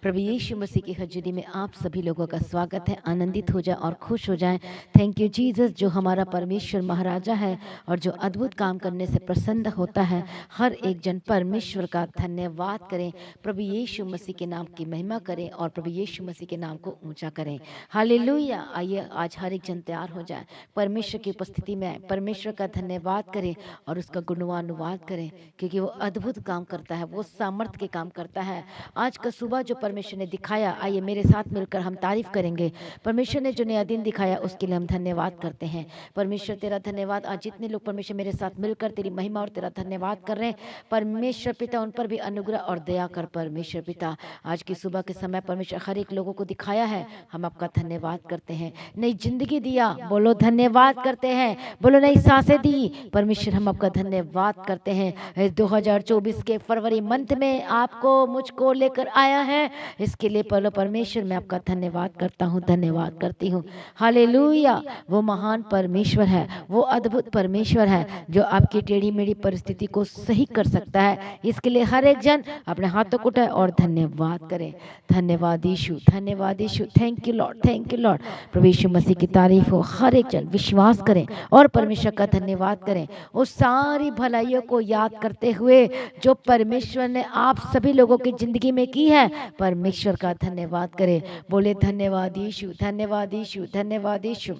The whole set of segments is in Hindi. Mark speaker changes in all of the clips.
Speaker 1: प्रभु यीशु मसीह की हजूरी में आप सभी लोगों का स्वागत है। आनंदित हो जाए और खुश हो जाएं। थैंक यू जीसस, जो हमारा परमेश्वर महाराजा है और जो अद्भुत काम करने से प्रसन्न होता है। हर एक जन परमेश्वर का धन्यवाद करें, प्रभु यीशु मसीह के नाम की महिमा करें और प्रभु यीशु मसीह के नाम को ऊंचा करें। हालेलुया। आइए आज हर एक जन तैयार हो जाए, परमेश्वर की उपस्थिति में परमेश्वर का धन्यवाद करें और उसका गुणवानुवाद करें, क्योंकि वो अद्भुत काम करता है, वो सामर्थ्य के काम करता है। आज का सुबह जो परमेश्वर ने दिखाया, आइए मेरे साथ मिलकर हम तारीफ करेंगे। परमेश्वर ने जो नया दिन दिखाया उसके लिए हम धन्यवाद करते हैं। परमेश्वर तेरा धन्यवाद। आज जितने लोग परमेश्वर मेरे साथ मिलकर तेरी महिमा और तेरा धन्यवाद कर रहे हैं, परमेश्वर पिता उन पर भी अनुग्रह और दया कर। परमेश्वर पिता आज की सुबह के समय परमेश्वर हर एक लोगों को दिखाया है, हम आपका धन्यवाद करते हैं। नई जिंदगी दिया, बोलो धन्यवाद करते हैं। बोलो नई सांसें दी, परमेश्वर हम आपका धन्यवाद करते हैं। 2024 के फरवरी मंथ में आपको मुझको लेकर आया है, इसके लिए पहले परमेश्वर मैं आपका धन्यवाद करता हूँ, धन्यवाद करती हूँ। हालेलुया। वो महान परमेश्वर है, वो अद्भुत परमेश्वर है जो आपकी टेढ़ी मेढ़ी परिस्थिति को सही कर सकता है। इसके लिए हर एक जन अपने हाथों को उठाए और धन्यवाद करें। धन्यवाद यीशु, धन्यवाद Yeshu. Thank you Lord, thank you Lord. प्रभु यीशु मसीह की तारीफ हो। हर एक जन विश्वास करें और परमेश्वर का धन्यवाद करें, उस सारी भलाइयों को याद करते हुए जो परमेश्वर ने आप सभी लोगों की जिंदगी में की है। परमेश्वर का धन्यवाद करें। बोले धन्यवाद यीशु, धन्यवाद यीशु, धन्यवाद यीशु।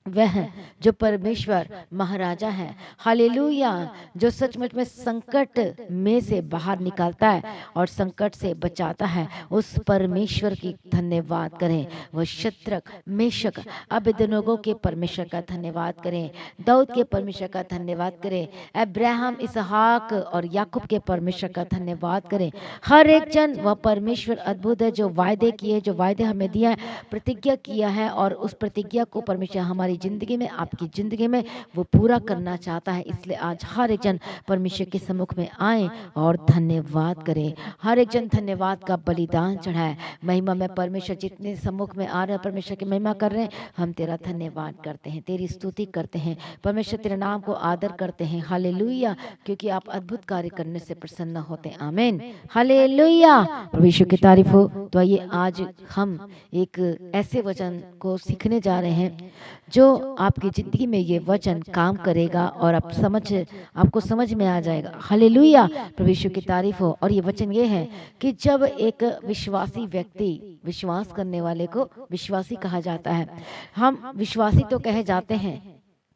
Speaker 1: वह जो परमेश्वर महाराजा है, हालेलुया, जो सचमुच में संकट में से बाहर निकालता है और संकट से बचाता है, उस परमेश्वर की धन्यवाद करें। वह शत्रक मेशक अबेदनगो के परमेश्वर का धन्यवाद करें, दाऊद के परमेश्वर का धन्यवाद करें, अब्राहम इसहाक और याकूब के परमेश्वर का धन्यवाद करें। हर एक जन वह परमेश्वर अद्भुत है, जो वायदे किए, जो वायदे हमें दिया है, प्रतिज्ञा किया है, और उस प्रतिज्ञा को परमेश्वर हमारी जिंदगी में, आपकी जिंदगी में वो पूरा करना चाहता है। इसलिए आज हर एक जन परमेश्वर के सम्मुख में आए और धन्यवाद करें। हर एक जन धन्यवाद का बलिदान चढ़ाए। महिमा में परमेश्वर जितने सम्मुख में आ रहे हैं, परमेश्वर की महिमा कर रहे हैं, हम तेरा धन्यवाद करते हैं, तेरी स्तुति करते हैं, परमेश्वर तेरे नाम को आदर करते हैं। हालेलुया, क्योंकि आप अद्भुत कार्य करने से प्रसन्न होते हैं। आमीन, हालेलुया। परमेश्वर की तारीफ हो। तो आइए आज हम एक ऐसे वचन को सीखने जा रहे हैं जो आपकी जिंदगी में ये वचन काम करेगा और आपको समझ में आ जाएगा। हालेलुया, परमेश्वर की तारीफ हो। और ये वचन ये है कि जब एक विश्वासी व्यक्ति, विश्वास करने वाले को विश्वासी कहा जाता है। हम विश्वासी तो कहे जाते हैं,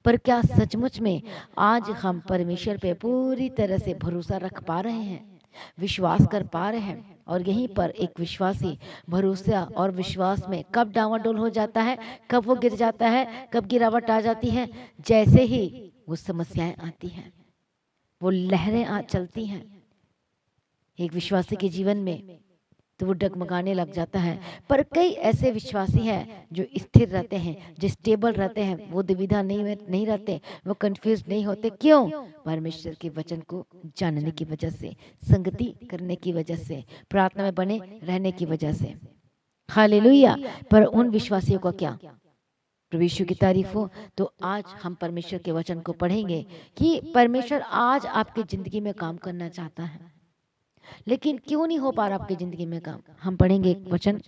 Speaker 1: पर क्या सचमुच में आज हम परमेश्वर पे पूरी तरह से भरोसा रख पा रहे हैं, विश्वास कर पा रहे हैं? और यहीं पर एक विश्वासी भरोसा और विश्वास में कब डावाडोल हो जाता है, कब वो गिर जाता है, कब गिरावट आ जाती है? जैसे ही वो समस्याएं आती हैं, वो लहरें चलती हैं एक विश्वासी के जीवन में, तो वो डगमगाने लग जाता है। पर कई ऐसे विश्वासी हैं जो स्थिर रहते हैं, जो स्टेबल रहते हैं, वो दुविधा नहीं रहते, वो कंफ्यूज नहीं होते। क्यों? परमेश्वर के वचन को जानने की वजह से, संगति करने की वजह से, प्रार्थना में बने रहने की वजह से। हालेलुया। पर उन विश्वासियों का क्या? प्रभु यीशु की तारीफ हो। तो आज हम परमेश्वर के वचन को पढ़ेंगे कि परमेश्वर आज आपकी जिंदगी में काम करना चाहता है, लेकिन क्यों नहीं हो पा रहा आपकी जिंदगी में काम? हम पढ़ेंगे एक वचन।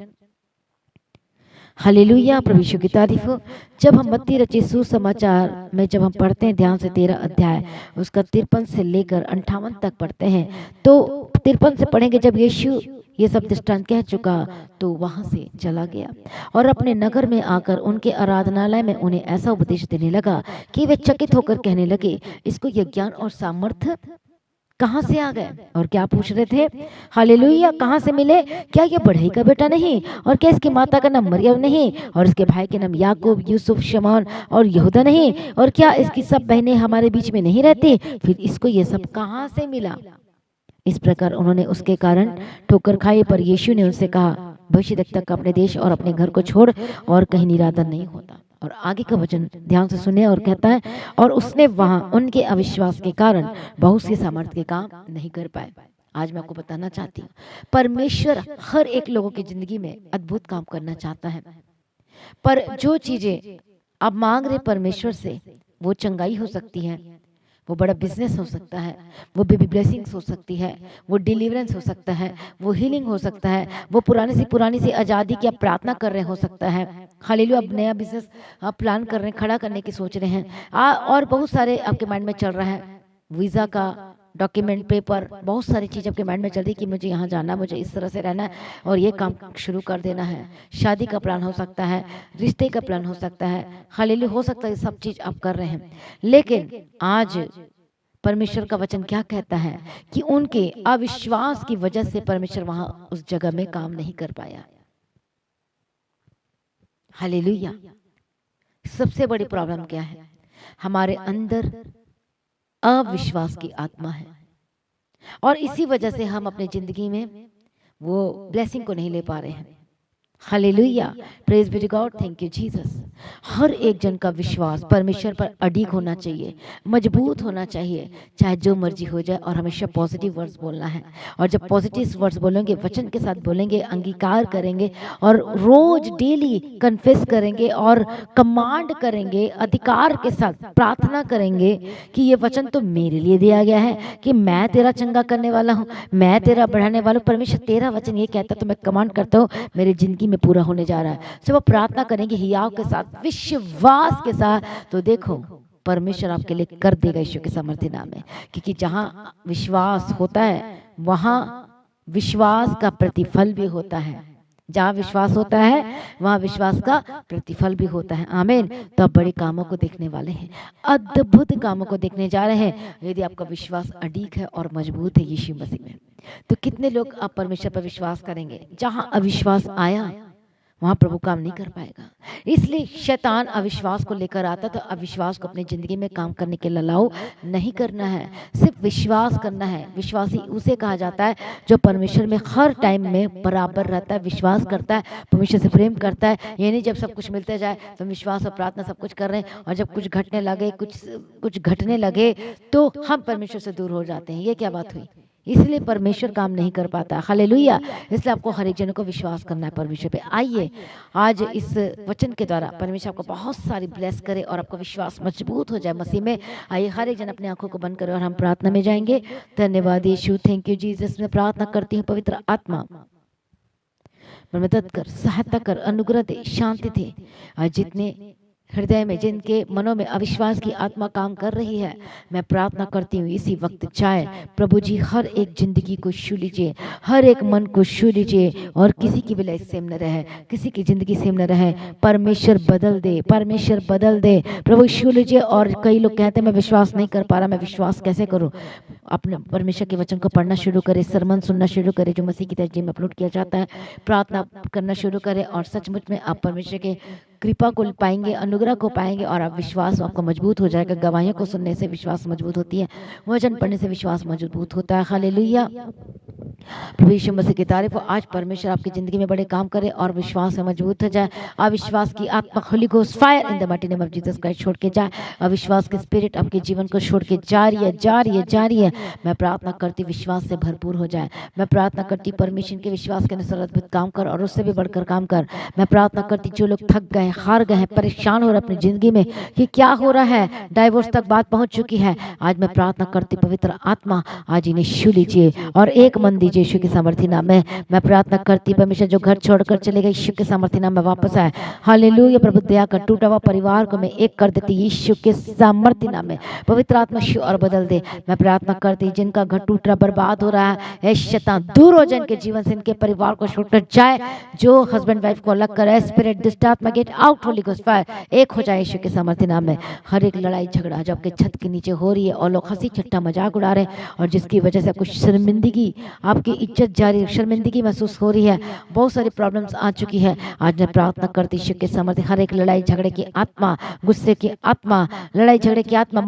Speaker 1: हालेलुया, प्रभु यीशु की तारीफ हो। जब हम मत्ती रचित सुसमाचार में जब हम पढ़ते हैं ध्यान से 13 अध्याय, उसका 53 से लेकर 58 तक पढ़ते हैं, तो 53 से पढ़ेंगे। जब यीशु ये सब दृष्टांत कह चुका तो वहां से चला गया और अपने नगर में आकर उनके आराधनालय में उन्हें ऐसा उपदेश देने लगा कि वे चकित होकर कहने लगे, इसको यह ज्ञान और सामर्थ्य कहाँ से आ गए? और क्या पूछ रहे थे? हालेलुया, कहाँ से मिले? क्या ये बढ़ई का बेटा नहीं? और क्या इसकी माता का नाम मरियम नहीं? और इसके भाई के नाम याकूब, यूसुफ, शमौन और यहूदा नहीं? और क्या इसकी सब बहनें हमारे बीच में नहीं रहती? फिर इसको ये सब कहाँ से मिला? इस प्रकार उन्होंने उसके कारण ठोकर खाई। पर यीशु ने उनसे कहा, भविष्यद्वक्ता का अपने देश और अपने घर को छोड़ और कहीं निरादर नहीं होता। और आगे का वचन ध्यान से सुने और कहता है, और उसने वहां उनके अविश्वास के कारण बहुत सी सामर्थ्य के काम नहीं कर पाए। आज मैं आपको बताना चाहती हूँ, परमेश्वर हर एक लोगों की जिंदगी में अद्भुत काम करना चाहता है, पर जो चीजें आप मांग रहे परमेश्वर से, वो चंगाई हो सकती है, वो बड़ा बिजनेस हो सकता है, वो बेबी ब्लेसिंग्स हो सकती है, वो डिलीवरेंस हो सकता है, वो हीलिंग हो सकता है, वो पुरानी सी आज़ादी की आप प्रार्थना कर रहे हो सकता है। हालेलुया, अब नया बिजनेस आप प्लान कर रहे हैं, खड़ा करने की सोच रहे हैं, और बहुत सारे आपके माइंड में चल रहा है, वीज़ा का डॉक्यूमेंट, पेपर, बहुत सारी चीज़ आपके माइंड में चल रही कि मुझे यहाँ जाना, मुझे इस तरह से रहना है और ये काम शुरू कर देना है। शादी का प्लान हो सकता है, रिश्ते का प्लान हो सकता है, हालेलुया, हो सकता है ये सब चीज़ आप कर रहे हैं। लेकिन आज परमेश्वर का वचन क्या कहता है कि उनके अविश्वास की वजह से परमेश्वर वहां उस जगह में काम नहीं कर पाया। हालेलुया। सबसे बड़ी प्रॉब्लम क्या है? हमारे अंदर अविश्वास की आत्मा है और इसी वजह से हम अपनी जिंदगी में वो ब्लेसिंग को नहीं ले पा रहे हैं। Hallelujah, praise be to God, thank you Jesus. हर एक जन का विश्वास परमेश्वर पर अडिग होना चाहिए, मजबूत होना चाहिए, चाहे जो मर्जी हो जाए, और हमेशा पॉजिटिव वर्ड्स बोलना है। और जब पॉजिटिव वर्ड्स बोलेंगे, वचन के साथ बोलेंगे, अंगीकार करेंगे और रोज डेली कन्फेस करेंगे और कमांड करेंगे, अधिकार के साथ प्रार्थना करेंगे कि ये वचन तो मेरे लिए दिया गया है कि मैं तेरा चंगा करने वाला हूँ, मैं तेरा बढ़ाने वाला हूँ। परमेश्वर तेरा वचन ये कहता तो मैं कमांड करता हूँ, मेरी जिंदगी में पूरा होने जा रहा है। जब वो प्रार्थना करेंगे हियाव के साथ, विश्वास के साथ, तो देखो परमेश्वर आपके लिए कर देगा यीशु के सामर्थ्य नाम में। क्योंकि जहां विश्वास होता है वहां विश्वास का प्रतिफल भी होता है। जहां विश्वास होता है वहां विश्वास का प्रतिफल भी होता है। आमीन। तो आप बड़े कामों को देखने वाले हैं, अद्भुत कामों को देखने जा रहे हैं, यदि आपका विश्वास अडिग है और मजबूत है यीशु मसीह में। तो कितने लोग आप परमेश्वर पर विश्वास करेंगे? जहां अविश्वास आया वहां प्रभु काम नहीं कर पाएगा। इसलिए शैतान अविश्वास को लेकर आता, तो अविश्वास को अपनी जिंदगी में काम करने के लिए अलाउ नहीं करना है, सिर्फ विश्वास करना है। विश्वासी उसे कहा जाता है जो परमेश्वर में हर टाइम में बराबर रहता है, विश्वास करता है, परमेश्वर से प्रेम करता है। ये नहीं जब सब कुछ मिलते जाए तो विश्वास और प्रार्थना सब कुछ कर रहे हैं और जब कुछ घटने लगे, कुछ घटने लगे तो हम परमेश्वर से दूर हो जाते हैं। ये क्या बात हुई? इसलिए परमेश्वर काम नहीं कर पाता। हालेलुया। इसलिए आपको हर एक जन को विश्वास करना है परमेश्वर पे। आइए आज इस वचन के द्वारा परमेश्वर आपको बहुत सारी ब्लेस करे और आपका विश्वास मजबूत हो जाए मसीह में। आइए हर एक जन अपनी आंखों को बंद करे और हम प्रार्थना में जाएंगे। धन्यवाद यीशु, थैंक यू जीसस। मैं प्रार्थना करती हूँ पवित्र आत्मा मदद कर, सहायता कर, अनुग्रह दे, शांति दे। आज जितने हृदय में, जिनके मनों में अविश्वास की आत्मा काम कर रही है, मैं प्रार्थना करती हूँ इसी वक्त चाहे प्रभु जी हर एक जिंदगी को छू लीजिए, हर एक मन को छू लीजिए और किसी की भी लाइफ सेम न रहे, किसी की जिंदगी सेम न रहे। परमेश्वर बदल दे, परमेश्वर बदल दे, प्रभु छू लीजिए। और कई लोग कहते हैं मैं विश्वास नहीं कर पा रहा, मैं विश्वास कैसे करूँ? अपने परमेश्वर के वचन को पढ़ना शुरू करे, सरमन सुनना शुरू करे जो मसीह की तर्जीह में अपलोड किया जाता है, प्रार्थना करना शुरू करें और सचमुच में आप परमेश्वर के कृपा को पाएंगे, अनुग्रह को पाएंगे और आप विश्वास आपका मजबूत हो जाएगा। गवाहियों को सुनने से विश्वास मजबूत होती है, वचन पढ़ने से विश्वास मजबूत होता है। हालेलुया। प्रभु यीशु मसीह की तारीफ हो। आज परमेश्वर आपकी जिंदगी में बड़े काम करे और विश्वास में मजबूत हो जाए। अविश्वास की आत्मा Holy Ghost fire in the mighty name of Jesus Christ छोड़ के जाए। अविश्वास की स्पिरिट आपके जीवन को छोड़ के जा रही है, जा रही है, जा रही है। मैं प्रार्थना करती विश्वास से भरपूर हो जाए। मैं प्रार्थना करती परमेश्वर के विश्वास के अनुसार अद्भुत काम कर और उससे भी बढ़कर काम कर। मैं प्रार्थना करती जो लोग थक गए, हार गए हैं, परेशान हो रहे अपनी जिंदगी में कि क्या हो रहा है, डाइवोर्स तक बात पहुंच चुकी है, आज मैं प्रार्थना करती पवित्र आत्मा आज इन्हें छू लीजिए और एक मन दीजिए यीशु के सामर्थ्य नाम में। मैं प्रार्थना करती परमेश्वर जो घर छोड़कर चले गए यीशु के सामर्थ्य नाम में वापस आए। हालेलुया। प्रभु दया कर, टूटा हुआ परिवार को मैं एक कर देती यीशु के सामर्थ्य नाम में। पवित्र आत्मा छू और बदल दे। मैं प्रार्थना करती जिनका घर टूट रहा, बर्बाद हो रहा है, शैतान दूर हो जाए इनके जीवन से, इनके परिवार को छोड़कर जाए। जो हस्बैंड वाइफ को अलग करे, स्पिरिट दुष्ट आत्मा get out, Holi Ghost fire, एक हो जाए यीशु के सामर्थ्य नाम में। हर एक लड़ाई झगड़ा जो आपके छत के नीचे हो रही है और लोग हंसी ठट्टा मजाक उड़ा रहे हैं और जिसकी वजह से कुछ शर्मिंदगी, आपकी इज्जत जारी, शर्मिंदगी महसूस हो रही है, बहुत सारी प्रॉब्लम्स आ चुकी है, आज मैं प्रार्थना करती यीशु के सामर्थ्य हर एक लड़ाई झगड़े की आत्मा, गुस्से की आत्मा, लड़ाई झगड़े की आत्मा,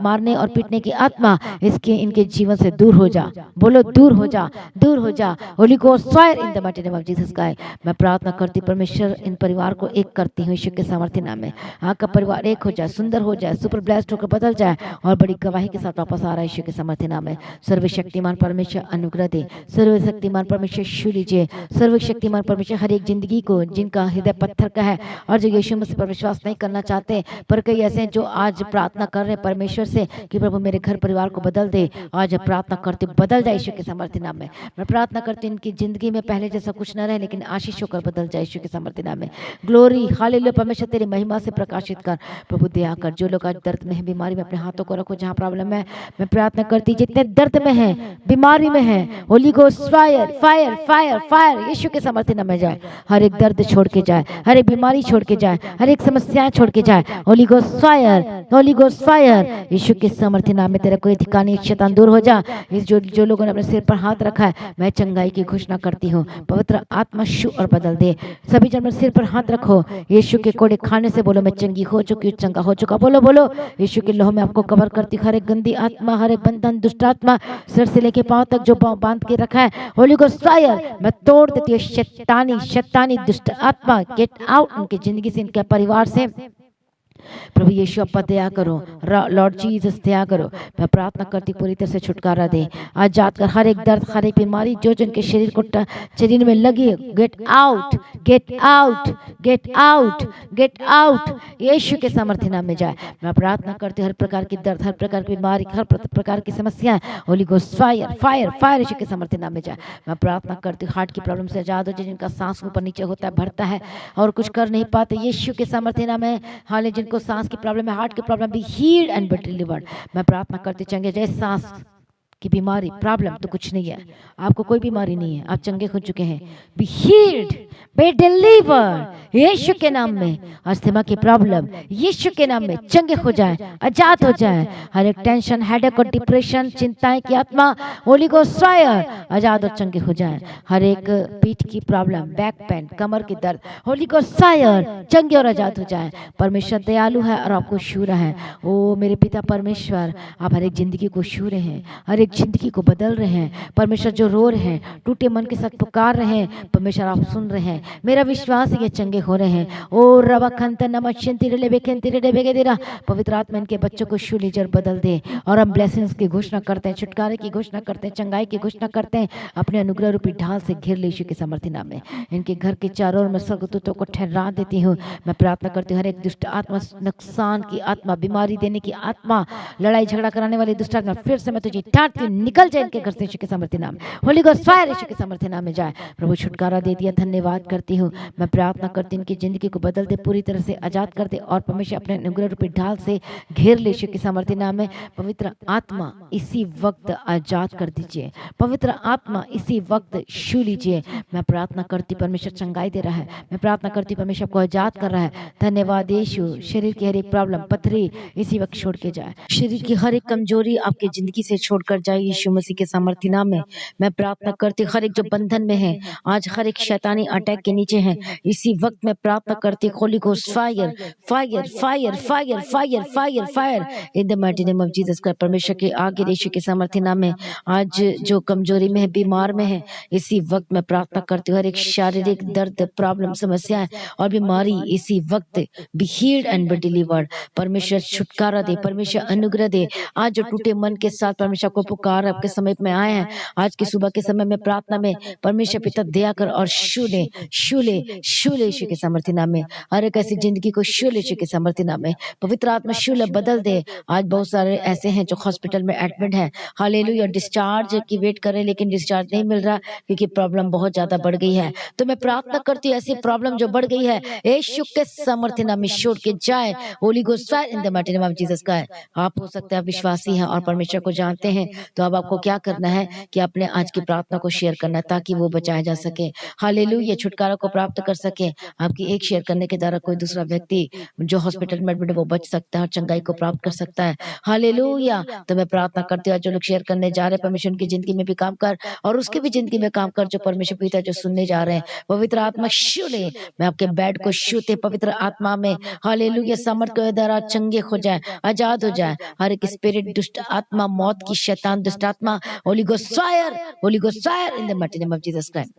Speaker 1: मारने और पीटने की आत्मा, इसके इनके जीवन से दूर हो जा। बोलो दूर हो जा, दूर हो जा। Holi Ghost fire in the mighty name of Jesus Christ. मैं प्रार्थना करती परमेश्वर इन परिवार को एक करती हूँ यीशु के सामर्थ्य नाम में। आपका परिवार एक हो जाए, सुंदर हो जाए, सुपर ब्लेस्ड होकर बदल जाए और बड़ी गवाही के साथ वापस आ रहा है यीशु के सामर्थ्य नाम में। सर्वशक्तिमान परमेश्वर अनुग्रह दे, सर्वशक्तिमान परमेश्वर छू लीजिए। सर्वशक्तिमान परमेश्वर हर एक जिंदगी को जिनका हृदय पत्थर का है और जो यीशु मसीह पर विश्वास नहीं करना चाहते, पर कई ऐसे हैं जो आज प्रार्थना कर रहे हैं परमेश्वर से कि प्रभु मेरे घर परिवार को बदल दे। आज प्रार्थना करते बदल जाए यीशु के सामर्थ्य नाम में। मैं प्रार्थना करती हूँ इनकी जिंदगी में पहले जैसा कुछ न रहे, लेकिन आशीष होकर बदल जाए यीशु के सामर्थ्य नाम में। Glory hallelujah. परमेश्वर तेरी महिमा से प्रकाशित कर प्रभु, दया कर। जो लोग आज दर्द में है, बीमारी में, अपने हाथों को रखो जहाँ प्रॉब्लम है। मैं प्रार्थना करती जितने दर्द में है, बीमारी में है, Holy Ghost fire fire fire fire Yeshu के सामर्थ्य नाम में जाए। हर एक दर्द छोड़ के जाए, हर एक बीमारी छोड़ के जाए, हर एक समस्याएं छोड़ के जाए। Holy Ghost fire, Holy Ghost fire Yeshu के सामर्थ्य नाम में। तेरा कोई ठिकाने शैतान दूर हो जा। इस जो लोगों ने अपने सिर पर हाथ रखा है, मैं चंगाई की घोषणा करती हूँ। पवित्र आत्मा छू और बदल दे। सभी जन सिर पर हाथ रखो। यीशु के कोड़े खाने से बोलो मैं चंगी हो चुकी हूँ, चंगा हो चुका। बोलो बोलो। यीशु के लोह में आपको कवर करती हूँ। हर एक गंदी आत्मा, हर एक बंधन, दुष्ट आत्मा सिर से लेके पांव तक जो बांध के रखा है, होली गोस्ट फायर मैं तोड़ देती हूँ। शैतानी दुष्ट आत्मा गेट आउट उनकी जिंदगी से, इनके परिवार से। प्रभु यीशु अपा दया करो, लॉर्ड जीसस दया करो। मैं प्रार्थना करती पूरी तरह से छुटकारा दे। आज जात कर हर एक दर्द, हर एक बीमारी जो जिनके शरीर को शरीर में लगी, get out get out get out get out Yeshu के सामर्थ्य नाम में जाए। मैं प्रार्थना करती हर प्रकार की दर्द, हर प्रकार की बीमारी, हर प्रकार की समस्याएं, Holy Ghost fire fire fire Yeshu के सामर्थ्य नाम में जाए। मैं प्रार्थना करती हार्ट की प्रॉब्लम से आजाद हो जाए, जिनका सांस ऊपर नीचे होता है, भरता है और कुछ कर नहीं पाते, यीशु के सामर्थ्य नाम है। हाल जिनको सांस की प्रॉब्लम है, हार्ट की problem, B healed and be delivered. मैं प्रार्थना करती चंगे जय। सांस की बीमारी प्रॉब्लम तो कुछ नहीं है, आपको कोई बीमारी नहीं है, आप चंगे हो चुके हैं। बी हील्ड बी डिलीवर्ड यीशु के नाम में। अस्थमा की प्रॉब्लम यीशु के नाम में चंगे हो जाए, आजाद हो जाए। हर एक टेंशन, हेडेक और डिप्रेशन, चिंताएं की आत्मा, होली गोस्ट फायर आजाद और चंगे हो जाए। हर एक पीठ की प्रॉब्लम, बैक पेन, कमर की दर्द, होली गोस्ट फायर चंगे और आजाद हो जाए। परमेश्वर दयालु है और आपको छू रहा है। ओ मेरे पिता परमेश्वर, आप हर एक जिंदगी को छू रहे हैं, हर एक जिंदगी को बदल रहे हैं। परमेश्वर जो रो रहे हैं, टूटे मन के साथ पुकार रहे हैं, परमेश्वर आप सुन रहे हैं। मेरा विश्वास है ये चंगे हो रहे हैं। ओ रवा खंत नमश्यंति रे बेखेंति रे बेगे देरा। पवित्र आत्मा इनके बच्चों को छू लीजिए और बदल दे। और हम ब्लेसिंग्स की घोषणा करते हैं, छुटकारे की घोषणा करते हैं, चंगाई की घोषणा करते हैं। अपने अनुग्रह रूपी ढाल से घेर ले यीशु के सामर्थ्य नाम में। इनके घर के चारों ओर मैं स्वर्गदूतों को ठहरा देती हूँ। मैं प्रार्थना करती हूँ हर एक दुष्ट आत्मा, नुकसान की आत्मा, बीमारी देने की आत्मा, लड़ाई झगड़ा कराने वाली दुष्ट आत्मा, फिर से मैं तुझे डांटती हूँ, निकल जाए इनके घर से यीशु के सामर्थ्य नाम। होली गोस्ट फायर यीशु के सामर्थ्य नाम में जाए। प्रभु छुटकारा दे दिया, धन्यवाद करती हूँ। मैं प्रार्थना करती हूँ इनकी जिंदगी को बदल दे, पूरी तरह से आजाद कर दे और परमेश्वर अपने अनुग्रह रूपी ढाल से घेर ले यीशु के सामर्थ्य नाम में। पवित्र आत्मा इसी वक्त आजाद कर दीजिए, पवित्र आत्मा इसी वक्त छू लीजिए। मैं प्रार्थना करती परमेश्वर चंगाई दे रहा है, मैं प्रार्थना करती परमेश्वर को आजाद कर रहा है। धन्यवाद यीशु। शरीर की हर एक प्रॉब्लम, पथरी इसी वक्त छोड़ के जाए, शरीर की हर एक कमजोरी आपकी जिंदगी से छोड़कर जाए यीशु मसीह के सामर्थ्य नाम में। मैं प्रार्थना करती हर एक जो बंधन में है, आज हर एक शैतानी अटैक के नीचे है, इसी वक्त मैं प्रार्थना करती Holi Ghost fire fire fire fire fire fire fire in the mighty name of Jesus Christ. परमेश्वर के आगे यीशु के सामर्थ्य नाम में आज जो कमजोरी में है, बीमार में है, इसी वक्त मैं प्रार्थना करती हूँ हर एक शारीरिक दर्द, प्रॉब्लम, समस्याएं और बीमारी इसी वक्त B healed and be delivered. परमेश्वर छुटकारा दे, परमेश्वर अनुग्रह दे। आज जो टूटे मन के साथ परमेश्वर को पुकार आपके समय में आए हैं, आज के सुबह के समय में प्रार्थना में परमेश्वर पिता दया कर और छू ले यीशु के सामर्थ्य नाम में। हर एक ऐसी जिंदगी को छू ले यीशु के सामर्थ्य नाम में। पवित्र आत्मा छू ले, बदल दे। आज बहुत सारे ऐसे हैं जो हॉस्पिटल में एडमिट हैं, हालेलुया, डिस्चार्ज की वेट कर रहे हैं, लेकिन डिस्चार्ज नहीं मिल रहा क्योंकि प्रॉब्लम बहुत ज्यादा बढ़ गई है। तो मैं प्रार्थना करती हूँ ऐसी प्रॉब्लम जो बढ़ गई है यीशु के सामर्थ्य नाम में छोड़ के जाए। Holy Ghost fire in the mighty name of Jesus का है। आप हो सकते हैं आप विश्वासी हैं और परमेश्वर को जानते हैं, तो अब आपको क्या करना है कि अपने आज की प्रार्थना को शेयर करना है ताकि वो बचाया जा सके, हालेलुया, छुटकारा को प्राप्त कर सके। आपकी एक शेयर करने के द्वारा कोई दूसरा व्यक्ति जो हॉस्पिटल में एडमिट वो बच सकता है और चंगाई को प्राप्त कर सकता है, हालेलुया। तो मैं प्रार्थना करती हूँ जो लोग शेयर करने जा रहे हैं, परमेश्वर की जिंदगी में भी काम कर और उसकी भी जिंदगी में काम कर। जो परमेश्वर पिता जो सुनने जा रहे हैं, पवित्र आत्मा छू ले, मैं आपके बेड को छूते पवित्र आत्मा में, हालेलुया, सामर्थ के द्वारा चंगे हो जाए, आजाद हो जाए। हर एक स्पिरिट, दुष्ट आत्मा, मौत की शैतान, दुष्ट आत्मा, Holy Ghost fire in the mighty name of Jesus Christ.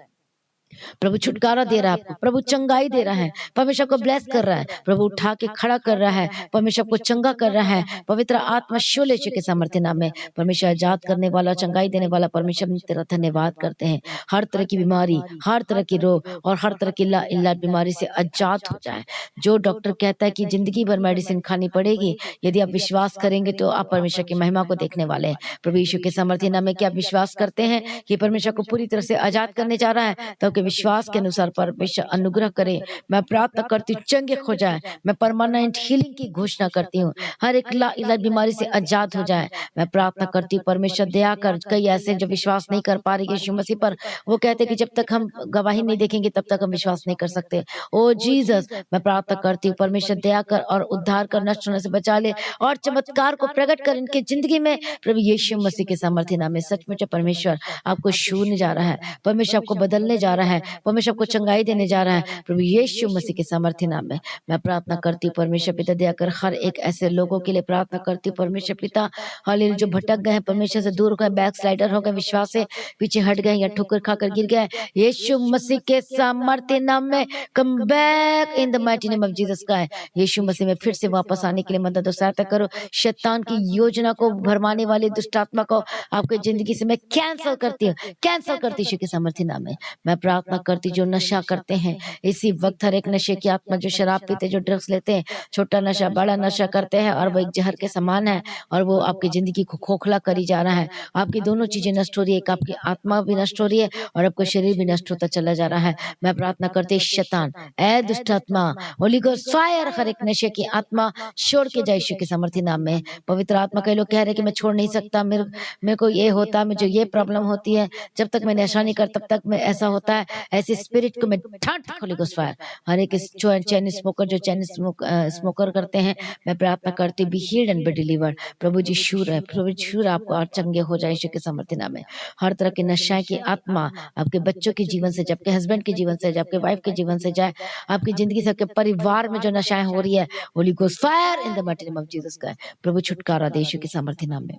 Speaker 1: प्रभु छुटकारा दे रहा है आपको, प्रभु चंगाई दे रहा है, परमेश्वर को ब्लेस कर रहा है, प्रभु उठा के खड़ा कर रहा है, परमेश्वर को चंगा कर रहा है। पवित्र आत्मा शोले यीशु के सामर्थ्य नाम में परमेश्वर आजाद करने वाला, चंगाई देने वाला परमेश्वर, हम तेरा धन्यवाद करते हैं। हर तरह की बीमारी, हर तरह की रोग और हर तरह की इलाज बीमारी से आजाद हो जाए। जो डॉक्टर कहता है कि जिंदगी भर मेडिसिन खानी पड़ेगी, यदि आप विश्वास करेंगे तो आप परमेश्वर की महिमा को देखने वाले हैं। प्रभु यीशु के सामर्थ्य नाम में क्या आप विश्वास करते हैं कि परमेश्वर को पूरी तरह से आजाद करने जा रहा है? तो आपके विश्वास के अनुसार परमेश्वर अनुग्रह करे। मैं प्रार्थना करती हूँ चंगे हो जाए। मैं परमानेंट हीलिंग की घोषणा करती हूँ, हर एक इलाज बीमारी से आजाद हो जाए। मैं प्रार्थना करती हूँ परमेश्वर दया कर। कई ऐसे जो विश्वास नहीं कर पा रहे यीशु मसीह पर, वो कहते कि जब तक हम गवाही नहीं देखेंगे तब तक हम विश्वास नहीं कर सकते। ओ जीसस, मैं प्रार्थना करती हूँ परमेश्वर दया कर और उद्धार कर, नष्ट होने से बचा ले और चमत्कार को प्रकट कर इनके जिंदगी में। प्रभु यीशु मसीह के सामर्थ्य नाम में सचमुच परमेश्वर आपको छूने जा रहा है, परमेश्वर आपको बदलने जा रहा है, परमेश्वर आपको चंगाई देने जा रहा है। प्रभु यीशु मसीह के सामर्थ्य नाम में मैं प्रार्थना करती हूँ परमेश्वर पिता दया कर। हर एक ऐसे लोगों के लिए प्रार्थना करती हूँ परमेश्वर पिता, हालेलुया, जो भटक गए हैं, परमेश्वर से दूर हो गए, बैक स्लाइडर हो गए, विश्वास से पीछे हट गए या ठोकर खाकर गिर गए, यीशु मसीह के सामर्थ्य नाम में come back in the mighty name of Jesus का है। यीशु मसीह में फिर से वापस आने के लिए मदद और सहायता करो। शैतान की योजना को भरमाने वाली दुष्ट आत्मा को आपकी जिंदगी से मैं कैंसिल करती हूँ, कैंसिल करती यीशु के सामर्थ्य नाम में। मैं प्रार्थना करती जो नशा करते हैं इसी वक्त, हर एक नशे की आत्मा, जो शराब पीते, जो ड्रग्स लेते हैं, छोटा नशा बड़ा नशा करते हैं और वो एक जहर के समान है और वो आपकी जिंदगी को खोखला करी जा रहा है। आपकी दोनों चीजें नष्ट हो रही है, एक आपकी आत्मा भी नष्ट हो रही है और आपका शरीर भी नष्ट होता चला जा रहा है। मैं प्रार्थना करती शैतान, ए दुष्ट आत्मा, होली गोस्ट फायर, हर एक नशे की आत्मा छोड़ के जाए यीशु के सामर्थ्य नाम में। पवित्र आत्मा, कई लोग कह रहे हैं कि मैं छोड़ नहीं सकता, मेरे को ये होता, मुझे ये प्रॉब्लम होती है, जब तक मैं नशा नहीं कर तब तक मैं ऐसा होता है। ऐसे स्पिरिट को मैं ढांट होली गोस्ट फायर, हर एक चैन स्मोकर, जो चैन स्मोकर करते हैं, मैं प्रार्थना करती be healed and be delivered. प्रभु जी शूर है, प्रभु जी शूर आपको और चंगे हो जाए यीशु के सामर्थ्य नाम में। हर तरह के नशा की आत्मा आपके बच्चों के जीवन से, आपके हस्बैंड के जीवन से, आपके वाइफ के जीवन से जाए, आपकी जिंदगी से, आपके परिवार में जो नशाएं हो रही है, Holy Ghost fire in the mighty name of Jesus का है। प्रभु छुटकारा दे यीशु के सामर्थ्य नाम में।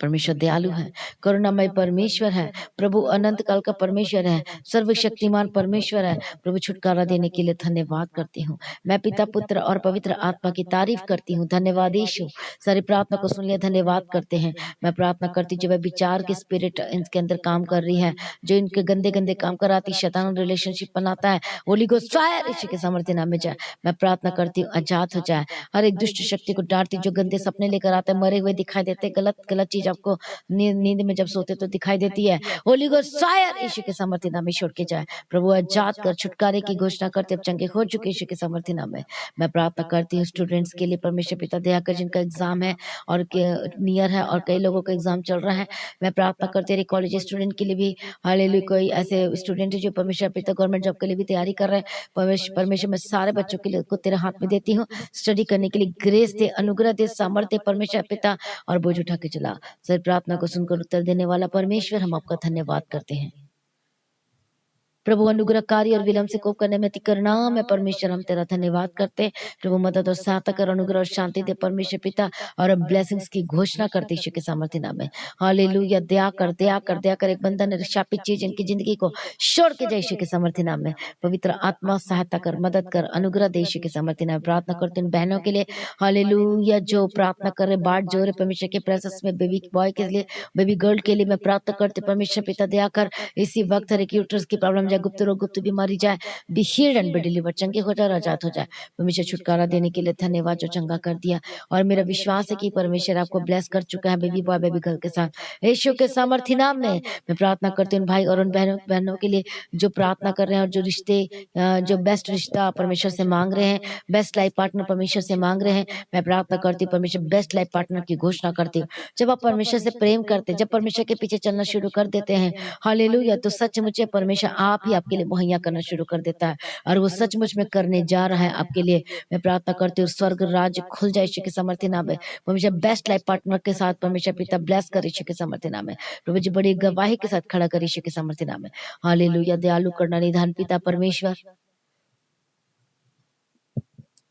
Speaker 1: परमेश्वर दयालु है, करुणामय परमेश्वर है, प्रभु अनंत काल का परमेश्वर है, सर्वशक्तिमान परमेश्वर है। प्रभु छुटकारा देने के लिए धन्यवाद करती हूँ। मैं पिता, पुत्र और पवित्र आत्मा की तारीफ करती हूँ। धन्यवाद यीशु, सारी प्रार्थना को सुन लिया, धन्यवाद करते हैं। मैं प्रार्थना करती जो विचार की स्पिरिट इनके अंदर काम कर रही है, जो इनके गंदे गंदे काम कराती, शैतान रिलेशनशिप बनाता है, होली गोस्ट फायर यीशु के सामर्थ्य नाम में जाए। मैं प्रार्थना करती हूँ आजाद हो जाए। हर एक दुष्ट शक्ति को डांटती, जो गंदे सपने लेकर आते हैं, मरे हुए दिखाई देते, गलत गलत चीज आपको नींद में जब सोते तो दिखाई देती है, होली गोस्ट फायर यीशु के सामर्थ्य नाम में छोड़ के जाए। प्रभु आजाद कर, छुटकारे की घोषणा करते, अब चंगे हो चुके यीशु के सामर्थ्य नाम में। मैं प्रार्थना करती हूँ स्टूडेंट्स के लिए, परमेश्वर पिता दया कर, जिनका एग्जाम है और नियर है और कई लोगों का एग्जाम चल रहा है। मैं प्रार्थना करती हूँ कॉलेज स्टूडेंट के लिए भी, हालेलुया, कोई ऐसे स्टूडेंट है जो परमेश्वर पिता गवर्नमेंट जॉब के लिए भी तैयारी कर रहे हैं, परमेश्वर मैं सारे बच्चों के लिए को तेरे हाथ में देती हूँ। स्टडी करने के लिए ग्रेस दे, अनुग्रह दे, सामर्थ्य परमेश्वर पिता, और बोझ उठा के चला। सर प्रार्थना को सुनकर उत्तर देने वाला परमेश्वर, हम आपका धन्यवाद करते हैं। प्रभु अनुग्रहकारी और विलम्ब से कोप करने में तिकरना में परमेश्वर, हम तेरा धन्यवाद करते हैं। प्रभु मदद और सहायता कर, अनुग्रह और शांति दे परमेश्वर पिता, और अब ब्लेसिंग्स की घोषणा करते यीशु के सामर्थ्य नाम में। हालेलुया, दया कर, दया कर, दया कर, एक बंधन शापित चीज इनकी जिंदगी को छोड़ के जाए यीशु के सामर्थ्य नाम में। पवित्र आत्मा सहायता कर, मदद कर, अनुग्रह दे यीशु के सामर्थ्य नाम। प्रार्थना करते हैं बहनों के लिए, हालेलुया, जो प्रार्थना कर रहे, बाट जोरे परमेश्वर के प्रेजेंस में, बेबी बॉय के लिए, बेबी गर्ल के लिए मैं प्रार्थना करते परमेश्वर पिता दया कर। इसी वक्त हर एक यूट्रस की प्रॉब्लम जाए, गुप्त रोग, गुप्त बीमारी जाए, be healed and be delivered, चंगे हो जाए, आजाद हो जाए। परमेश्वर छुटकारा देने के लिए धन्यवाद, जो चंगा कर दिया। और मेरा विश्वास है कि परमेश्वर आपको ब्लेस कर चुका है बेबी बॉय, बेबी गर्ल के साथ, यीशु के सामर्थ्य नाम में। मैं प्रार्थना करती हूँ भाई और उन बहनों के लिए जो प्रार्थना कर रहे हैं और जो रिश्ते, जो बेस्ट रिश्ता परमेश्वर से मांग रहे हैं, बेस्ट लाइफ पार्टनर परमेश्वर से मांग रहे हैं। मैं प्रार्थना करती हूँ परमेश्वर बेस्ट लाइफ पार्टनर की घोषणा करती हूँ। जब आप परमेश्वर से प्रेम करते, जब परमेश्वर के पीछे चलना शुरू कर देते हैं, हालेलुया, तो सचमुच परमेश्वर आप ही आपके लिए मुहैया करना शुरू कर देता है, और वो सचमुच में करने जा रहा है आपके लिए। मैं प्रार्थना करती हूँ स्वर्ग राज्य खुल जाए यीशु के सामर्थ्य नाम में। परमेश्वर बेस्ट लाइफ पार्टनर के साथ परमेश्वर पिता ब्लेस कर यीशु के सामर्थ्य नाम में। प्रभु जी बड़ी गवाही के साथ खड़ा कर यीशु के सामर्थ्य नाम में। हालेलुया, दयालु करना निधान पिता परमेश्वर,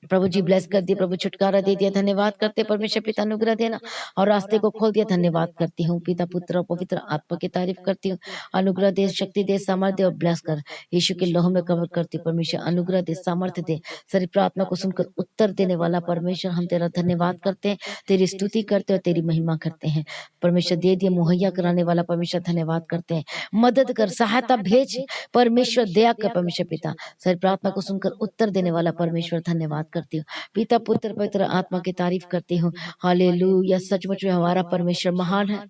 Speaker 1: प्रभु जी ब्लेस कर दिए, प्रभु छुटकारा दे दिया, धन्यवाद करते हैं परमेश्वर पिता, अनुग्रह देना और रास्ते को खोल दिया, धन्यवाद करती हूँ पिता पुत्र और पवित्र आत्मा की तारीफ करती हूँ। अनुग्रह दे, शक्ति दे, सामर्थ्य दे और ब्लेस कर, यीशु के लोह में कवर करती हूँ। परमेश्वर अनुग्रह दे, सामर्थ्य दे, सारी प्रार्थना को सुनकर उत्तर देने वाला परमेश्वर, हम तेरा धन्यवाद करते हैं, तेरी स्तुति करते हैं और तेरी महिमा करते हैं। परमेश्वर दे दिए मुहैया कराने वाला परमेश्वर, धन्यवाद करते हैं। मदद कर, सहायता भेज परमेश्वर, दया कर परमेश्वर पिता, सारी प्रार्थना को सुनकर उत्तर देने वाला परमेश्वर, धन्यवाद करती हूँ पिता पुत्र पवित्र आत्मा की तारीफ करती हूँ। हालेलुया, सचमुच में हमारा परमेश्वर महान है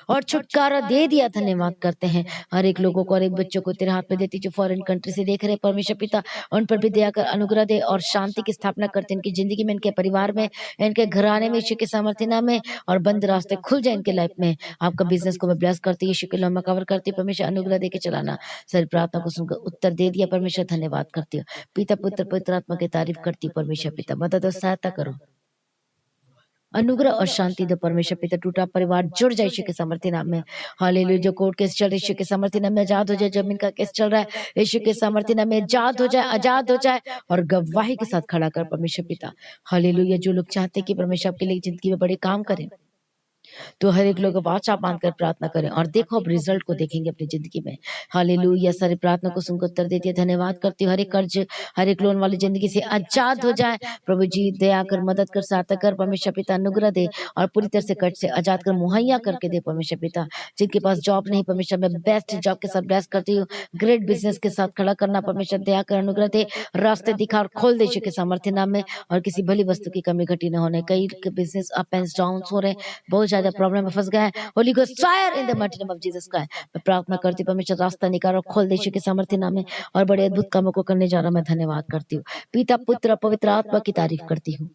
Speaker 1: और छुटकारा दे दिया, धन्यवाद करते हैं। हर एक लोगों को, हर एक बच्चों को तेरे हाथ में देती, जो फॉरेन कंट्री से देख रहे हैं परमेश्वर पिता, उन पर भी दया कर, अनुग्रह दे और शांति की स्थापना करते हैं इनकी जिंदगी में, इनके परिवार में, इनके घराने में, यीशु के सामर्थ्य नाम में, और बंद रास्ते खुल जाए इनके लाइफ में। आपका बिजनेस को मैं ब्लेस करती, यीशु के नाम में कवर करती, परमेश्वर अनुग्रह दे के चलाना, सारी प्रार्थना को सुनकर उत्तर दे दिया परमेश्वर, धन्यवाद करती हूँ पिता पुत्र पवित्र आत्मा की तारीफ करती हूँ। परमेश्वर पिता मदद और सहायता करो, अनुग्रह और शांति दो परमेश्वर पिता, टूटा परिवार जुड़ जाए यीशु के सामर्थ्य नाम में। हालेलुया, जो कोर्ट केस चल रहे यीशु के सामर्थ्य नाम में आजाद हो जाए, जमीन का केस चल रहा है यीशु के सामर्थ्य नाम में आजाद हो जाए, आजाद हो जाए और गवाही के साथ खड़ा कर परमेश्वर पिता। हालेलुया, जो लोग चाहते हैं कि परमेश्वर आपके लिए जिंदगी में बड़े काम करें, तो हर एक लोग वाचा बांध कर प्रार्थना करें और देखो अब रिजल्ट को देखेंगे अपनी जिंदगी में। हालेलुया, सारी प्रार्थना को सुनकर उत्तर देती है, धन्यवाद करती हूँ। हर एक कर्ज, हर एक लोन वाली जिंदगी से आजाद हो जाए प्रभु जी, दया कर, मदद कर, सहायता कर परमेश्वर पिता, अनुग्रह दे और पूरी तरह से कर्ज से आजाद कर, मुहैया करके दे परमेश्वर पिता। जिनके पास जॉब नहीं परमेश्वर, मैं बेस्ट जॉब के साथ ब्लेस करती हूँ, ग्रेट बिजनेस के साथ खड़ा करना परमेश्वर, दया कर, अनुग्रह दे, रास्ते दिखा और खोल दे यीशु के सामर्थ्य नाम में, और किसी भली वस्तु की कमी घटी न होने। कई बिजनेस अप एंड डाउन हो रहे, बहुत ज्यादा प्रॉब्लम में फंस गए हैं। Holi Ghost fire in the mighty name of Jesus Christ. मैं प्रार्थना करती हूँ परमेश्वर, रास्ता निकाल और खोल दे यीशु के सामर्थ्य नाम में, और बड़े अद्भुत कामों को करने जा रहा, मैं धन्यवाद करती हूँ पिता पुत्र पवित्र आत्मा की तारीफ करती हूँ।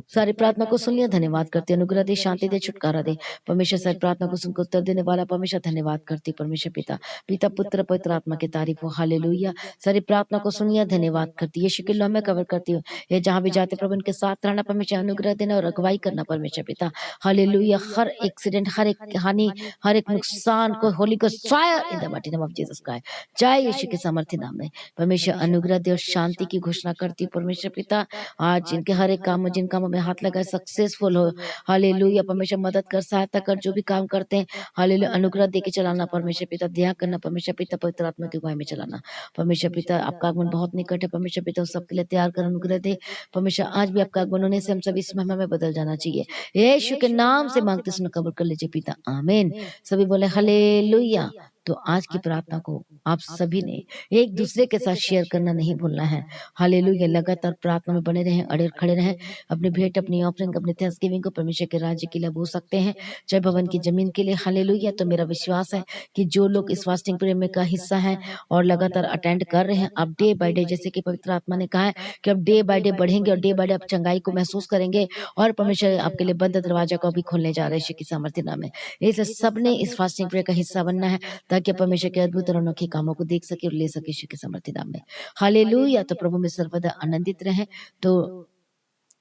Speaker 1: सारी प्रार्थना को सुन लिया, धन्यवाद करते, अनुग्रह दे, शांति दे, छुटकारा दे परमेश्वर। सारी प्रार्थना को सुनकर उत्तर देने वाला परमेश्वर, धन्यवाद करती परमेश्वर पिता, पिता पुत्र पवित्र आत्मा की तारीफ हो। हालेलुया, सारी प्रार्थना को सुन लिया, धन्यवाद करती, यीशु के नाम में कवर करती हूँ। ये जहां भी जाते प्रभु उनके साथ रहना परमेश्वर, अनुग्रह देना और अगुवाई करना परमेश्वर पिता। हालेलुया, हर एक्सीडेंट, हर एक हानि, हर एक नुकसान को Holi Ghost fire in the mighty name of Jesus Christ. जय यीशु के सामर्थ्य नाम में परमेश्वर, अनुग्रह दे और शांति की घोषणा करती हूँ परमेश्वर पिता। आज जिनके हर एक काम, जिन कामों में हाथ लगाए सक्सेसफुल हो। हालेलुया, परमेश्वर मदद कर, सहायता कर, जो भी काम करते हैं हालेलुया, अनुग्रह देके चलाना परमेश्वर पिता, दया करना परमेश्वर पिता, पवित्र आत्मा की अगुवाई में चलाना परमेश्वर पिता। आपका आगमन बहुत निकट है परमेश्वर पिता, उस सबके लिए तैयार कर, अनुग्रह दे परमेश्वर। आज भी आपका आगमन होने से हम सभी इस महिमा में बदल जाना चाहिए, यीशु के नाम से मांगते सुन कबूल कर लीजिए पिता, आमीन। सभी बोले हालेलुया। तो आज की प्रार्थना को आप सभी ने एक दूसरे के साथ शेयर करना नहीं भूलना है। हालेलुया, लगातार प्रार्थना में बने रहें, अड़े खड़े रहें। अपनी भेंट, अपनी ऑफरिंग, अपने थैंक्सगिविंग को परमेश्वर के राज्य के लिए बो सकते हैं, जय भवन की जमीन के लिए। हालेलुया, तो मेरा विश्वास है कि जो लोग इस फास्टिंग प्रेयर में का हिस्सा हैं और लगातार अटेंड कर रहे हैं, आप डे बाय डे, जैसे कि पवित्र आत्मा ने कहा है कि अब डे बाय डे बढ़ेंगे और डे बाय डे आप चंगाई को महसूस करेंगे, और परमेश्वर आपके लिए बंद दरवाजा को भी खोलने जा रहे हैं यीशु की सामर्थ्य नाम में। इसलिए सबने इस फास्टिंग प्रेयर का हिस्सा बनना है, ताकि परमेश्वर के अद्भुत और अनोखे कामों को देख सके और ले सके यीशु के सामर्थ्य नाम में। हालेलुया, तो प्रभु में सर्वदा आनंदित रहें। तो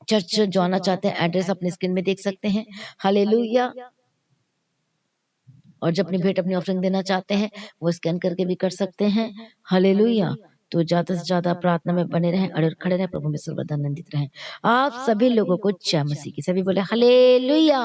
Speaker 1: चर्च जो आना चाहते हैं, एड्रेस अपने स्क्रीन में देख सकते हैं। हालेलुया, और जो अपनी भेंट, अपनी ऑफरिंग देना चाहते हैं, वो स्कैन करके भी कर सकते हैं। हालेलुया, तो ज्यादा से ज्यादा प्रार्थना में बने रहें, अड़े खड़े रहें, प्रभु में सर्वदा आनंदित रहें। आप सभी लोगों को जय मसीह की। सभी बोले हालेलुया।